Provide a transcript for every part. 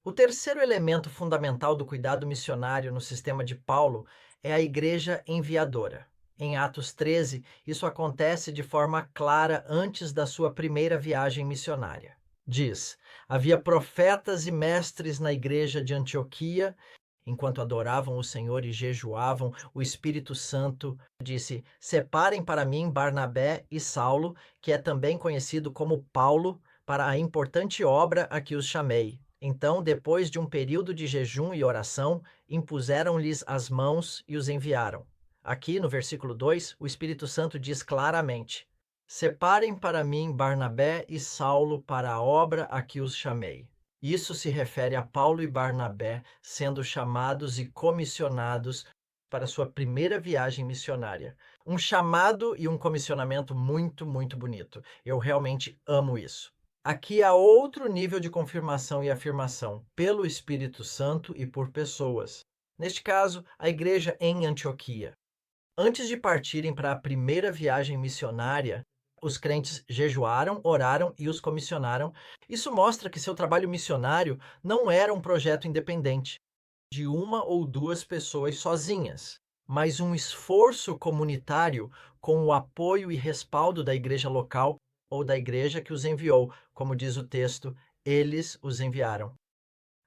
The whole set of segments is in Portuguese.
O terceiro elemento fundamental do cuidado missionário no sistema de Paulo é a igreja enviadora. Em Atos 13, isso acontece de forma clara antes da sua primeira viagem missionária. Diz: havia profetas e mestres na igreja de Antioquia. Enquanto adoravam o Senhor e jejuavam, o Espírito Santo disse: separem para mim Barnabé e Saulo, que é também conhecido como Paulo, para a importante obra a que os chamei. Então, depois de um período de jejum e oração, impuseram-lhes as mãos e os enviaram. Aqui no versículo 2, o Espírito Santo diz claramente: separem para mim Barnabé e Saulo para a obra a que os chamei. Isso se refere a Paulo e Barnabé sendo chamados e comissionados para sua primeira viagem missionária. Um chamado e um comissionamento muito, muito bonito. Eu realmente amo isso. Aqui há outro nível de confirmação e afirmação, pelo Espírito Santo e por pessoas. Neste caso, a igreja em Antioquia. Antes de partirem para a primeira viagem missionária, os crentes jejuaram, oraram e os comissionaram. Isso mostra que seu trabalho missionário não era um projeto independente, de uma ou duas pessoas sozinhas, mas um esforço comunitário com o apoio e respaldo da igreja local ou da igreja que os enviou. Como diz o texto, eles os enviaram.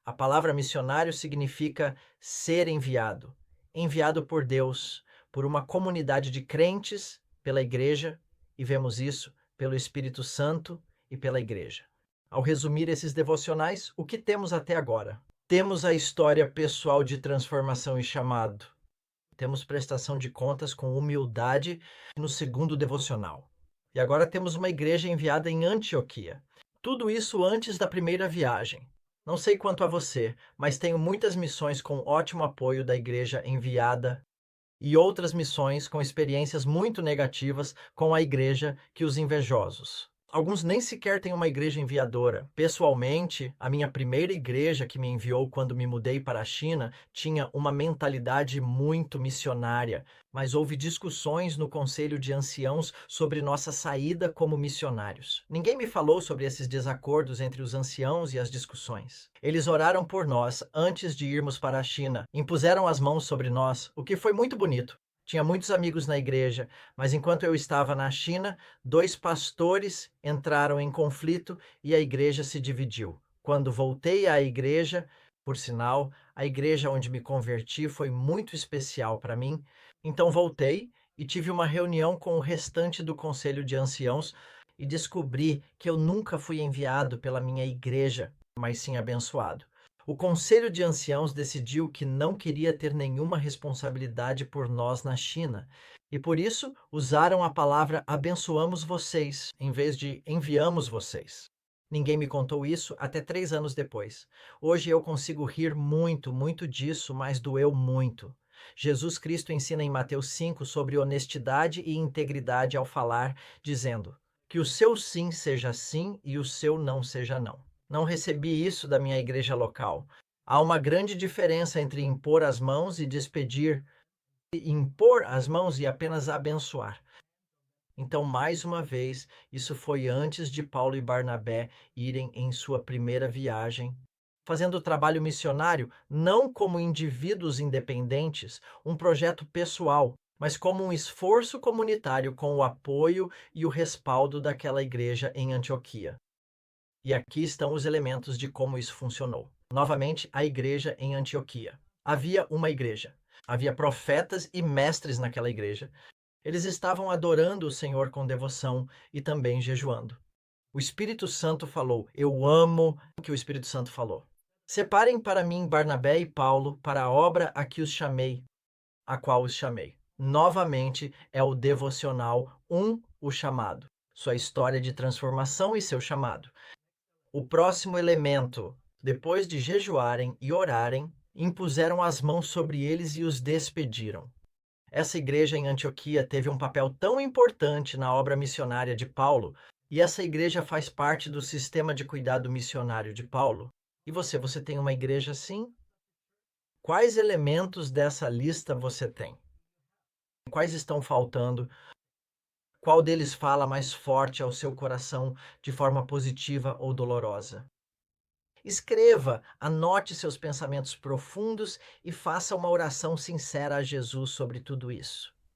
A palavra missionário significa ser enviado, enviado por Deus, por uma comunidade de crentes, pela igreja, e vemos isso pelo Espírito Santo e pela igreja. Ao resumir esses devocionais, o que temos até agora? Temos a história pessoal de transformação e chamado. Temos prestação de contas com humildade no segundo devocional. E agora temos uma igreja enviada em Antioquia. Tudo isso antes da primeira viagem. Não sei quanto a você, mas tenho muitas missões com ótimo apoio da igreja enviada e outras missões com experiências muito negativas com a igreja que os invejosos. Alguns nem sequer têm uma igreja enviadora. Pessoalmente, a minha primeira igreja que me enviou quando me mudei para a China tinha uma mentalidade muito missionária, mas houve discussões no conselho de anciãos sobre nossa saída como missionários. Ninguém me falou sobre esses desacordos entre os anciãos e as discussões. Eles oraram por nós antes de irmos para a China, impuseram as mãos sobre nós, o que foi muito bonito. Tinha muitos amigos na igreja, mas enquanto eu estava na China, dois pastores entraram em conflito e a igreja se dividiu. Quando voltei à igreja, por sinal, a igreja onde me converti foi muito especial para mim, então voltei e tive uma reunião com o restante do conselho de anciãos e descobri que eu nunca fui enviado pela minha igreja, mas sim abençoado. O conselho de anciãos decidiu que não queria ter nenhuma responsabilidade por nós na China, e por isso usaram a palavra abençoamos vocês, em vez de enviamos vocês. Ninguém me contou isso até 3 anos depois. Hoje eu consigo rir muito, muito disso, mas doeu muito. Jesus Cristo ensina em Mateus 5 sobre honestidade e integridade ao falar, dizendo que o seu sim seja sim e o seu não seja não. Não recebi isso da minha igreja local. Há uma grande diferença entre impor as mãos e despedir, e impor as mãos e apenas abençoar. Então, mais uma vez, isso foi antes de Paulo e Barnabé irem em sua primeira viagem, fazendo o trabalho missionário não como indivíduos independentes, um projeto pessoal, mas como um esforço comunitário com o apoio e o respaldo daquela igreja em Antioquia. E aqui estão os elementos de como isso funcionou. Novamente, a igreja em Antioquia. Havia uma igreja. Havia profetas e mestres naquela igreja. Eles estavam adorando o Senhor com devoção e também jejuando. O Espírito Santo falou. Eu amo o que o Espírito Santo falou. Separem para mim Barnabé e Paulo para a obra a que os chamei, a qual os chamei. Novamente é o devocional o chamado. Sua história de transformação e seu chamado. O próximo elemento, depois de jejuarem e orarem, impuseram as mãos sobre eles e os despediram. Essa igreja em Antioquia teve um papel tão importante na obra missionária de Paulo, e essa igreja faz parte do sistema de cuidado missionário de Paulo. E você tem uma igreja assim? Quais elementos dessa lista você tem? Quais estão faltando? Qual deles fala mais forte ao seu coração de forma positiva ou dolorosa? Escreva, anote seus pensamentos profundos e faça uma oração sincera a Jesus sobre tudo isso.